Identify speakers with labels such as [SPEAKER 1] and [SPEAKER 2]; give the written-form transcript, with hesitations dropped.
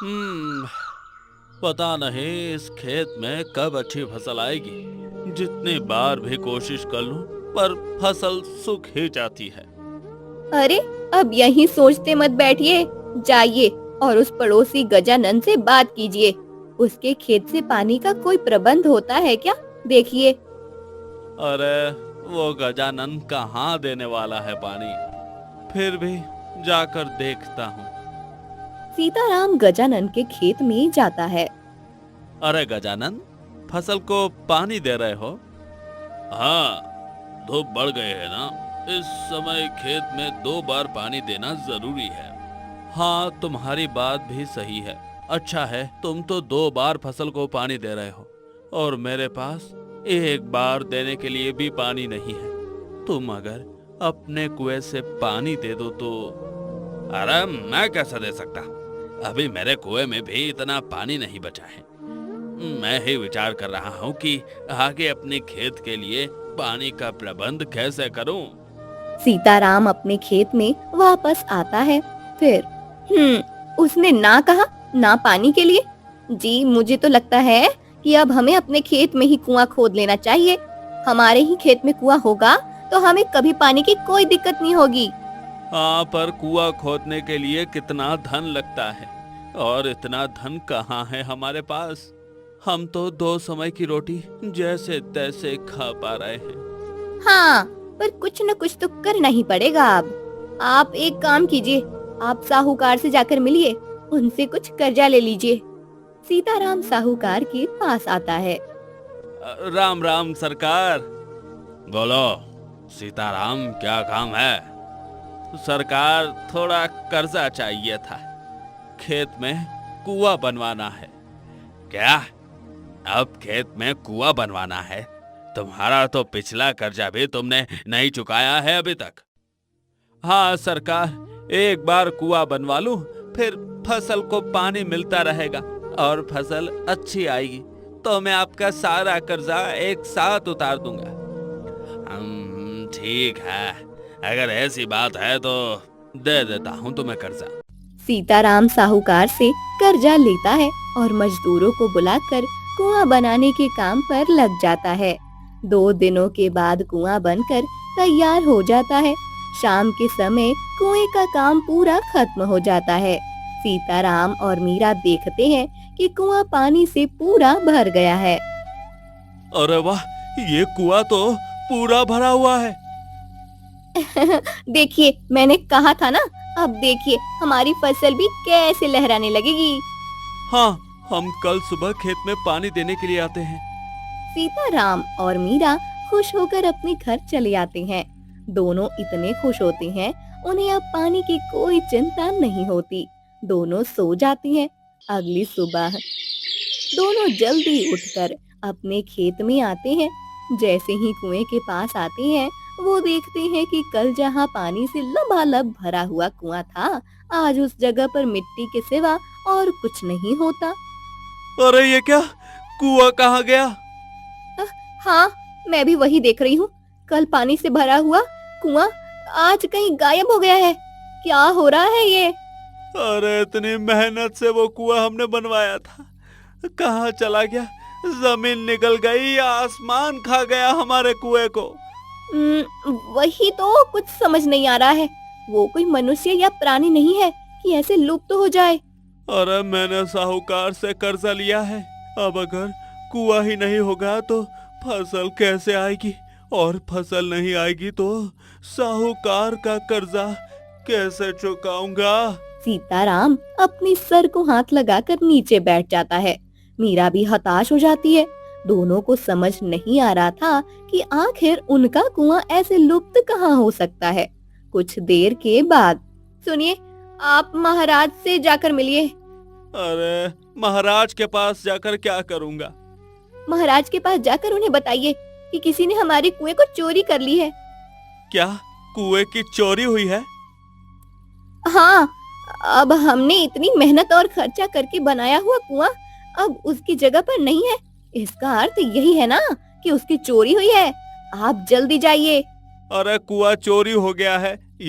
[SPEAKER 1] हम्म पता नहीं इस खेत में कब अच्छी फसल आएगी। जितनी बार भी कोशिश कर लूं, पर फसल सूख ही जाती है।
[SPEAKER 2] अरे, अब यहीं सोचते मत बैठिए। जाइए और उस पड़ोसी गजानन से बात कीजिए। उसके खेत से पानी का कोई प्रबंध होता है क्या? देखिए।
[SPEAKER 1] अरे, वो गजानन कहाँ देने वाला है पानी। फिर भी जाकर देखता हूँ।
[SPEAKER 2] सीताराम गजानन के खेत में जाता है।
[SPEAKER 1] अरे गजानन, फसल को पानी दे रहे हो? हाँ, धूप बढ़ गए है ना। इस समय खेत में 2 बार पानी देना जरूरी है। हाँ, तुम्हारी बात भी सही है। अच्छा है, तुम तो 2 बार फसल को पानी दे रहे हो और मेरे पास 1 बार देने के लिए भी पानी नहीं है। तुम अगर अपने कुएं से पानी दे दो तो। अरे, मैं कैसे दे सकता? अभी मेरे कुएं में भी इतना पानी नहीं बचा है। मैं ही विचार कर रहा हूँ कि आगे अपने खेत के लिए पानी का प्रबंध कैसे करूँ।
[SPEAKER 2] सीताराम अपने खेत में वापस आता है। फिर उसने ना कहा, ना पानी के लिए। जी, मुझे तो लगता है कि अब हमें अपने खेत में ही कुआं खोद लेना चाहिए। हमारे ही खेत में कुआं होगा तो हमें कभी पानी की कोई दिक्कत नहीं होगी।
[SPEAKER 1] हाँ, पर कुआं खोदने के लिए कितना धन लगता है, और इतना धन कहाँ है हमारे पास। हम तो 2 समय की रोटी जैसे तैसे खा पा रहे हैं।
[SPEAKER 2] हाँ, पर कुछ न कुछ तो करना ही पड़ेगा अब। आप एक काम कीजिए, आप साहूकार से जाकर मिलिए, उनसे कुछ कर्जा ले लीजिए। सीताराम साहूकार के पास आता है।
[SPEAKER 1] राम राम सरकार। बोलो सीताराम, क्या काम है? सरकार, थोड़ा कर्जा चाहिए था। खेत में कुआं बनवाना है। क्या? अब खेत में कुआं बनवाना है? तुम्हारा तो पिछला कर्जा भी तुमने नहीं चुकाया है अभी तक। हाँ सरकार, 1 बार कुआं बनवा लूं, फिर फसल को पानी मिलता रहेगा और फसल अच्छी आएगी तो मैं आपका सारा कर्जा एक साथ उतार दूंगा। ठीक है, अगर ऐसी बात है तो दे देता हूँ तुम्हें कर्जा।
[SPEAKER 2] सीताराम साहूकार से कर्जा लेता है और मजदूरों को बुलाकर कुआं बनाने के काम पर लग जाता है। 2 दिनों के बाद कुआं बनकर तैयार हो जाता है। शाम के समय कुएं का काम पूरा खत्म हो जाता है। सीताराम और मीरा देखते हैं कि कुआं पानी से पूरा भर गया है।
[SPEAKER 1] अरे वाह, ये कुआं तो पूरा भरा हुआ है।
[SPEAKER 2] देखिए, मैंने कहा था ना। अब देखिए, हमारी फसल भी कैसे लहराने लगेगी।
[SPEAKER 1] हाँ, हम कल सुबह खेत में पानी देने के लिए आते हैं।
[SPEAKER 2] सीताराम और मीरा खुश होकर अपने घर चले आते हैं। दोनों इतने खुश होते हैं, उन्हें अब पानी की कोई चिंता नहीं होती। दोनों सो जाते हैं। अगली सुबह दोनों जल्दी उठकर अपने खेत में आते हैं। जैसे ही कुएं के पास आते हैं, वो देखते हैं कि कल जहां पानी से लबालब भरा हुआ कुआं था, आज उस जगह पर मिट्टी के सिवा और कुछ नहीं होता।
[SPEAKER 1] अरे ये क्या, कुआं कहाँ गया?
[SPEAKER 2] अ, हाँ, मैं भी वही देख रही हूँ। कल पानी से भरा हुआ कुआं आज कहीं गायब हो गया है। क्या हो रहा है ये?
[SPEAKER 1] अरे, इतनी मेहनत से वो कुआं हमने बनवाया था, कहाँ चला गया? जमीन निकल गई, आसमान खा गया हमारे कुएं को।
[SPEAKER 2] वही तो कुछ समझ नहीं आ रहा है। वो कोई मनुष्य या प्राणी नहीं है कि ऐसे लुप्त हो जाए।
[SPEAKER 1] अरे, मैंने साहूकार से कर्जा लिया है। अब अगर कुआं ही नहीं होगा तो फसल कैसे आएगी, और फसल नहीं आएगी तो साहूकार का कर्जा कैसे चुकाऊंगा?
[SPEAKER 2] सीताराम अपने सर को हाथ लगाकर नीचे बैठ जाता है। मीरा भी हताश हो जाती है। दोनों को समझ नहीं आ रहा था कि आखिर उनका कुआं ऐसे लुप्त कहाँ हो सकता है। कुछ देर के बाद, सुनिए, आप महाराज से जाकर मिलिए।
[SPEAKER 1] अरे, महाराज के पास जाकर क्या करूंगा?
[SPEAKER 2] महाराज के पास जाकर उन्हें बताइए कि किसी ने हमारे कुएं को चोरी कर ली है।
[SPEAKER 1] क्या कुएं की चोरी हुई है?
[SPEAKER 2] हाँ, अब हमने इतनी मेहनत और खर्चा करके बनाया हुआ कुआं अब उसकी जगह पर नहीं है। इसका अर्थ यही है ना कि उसकी चोरी हुई है। आप जल्दी जाइए।
[SPEAKER 1] अरे, कुआं चोरी हो गया है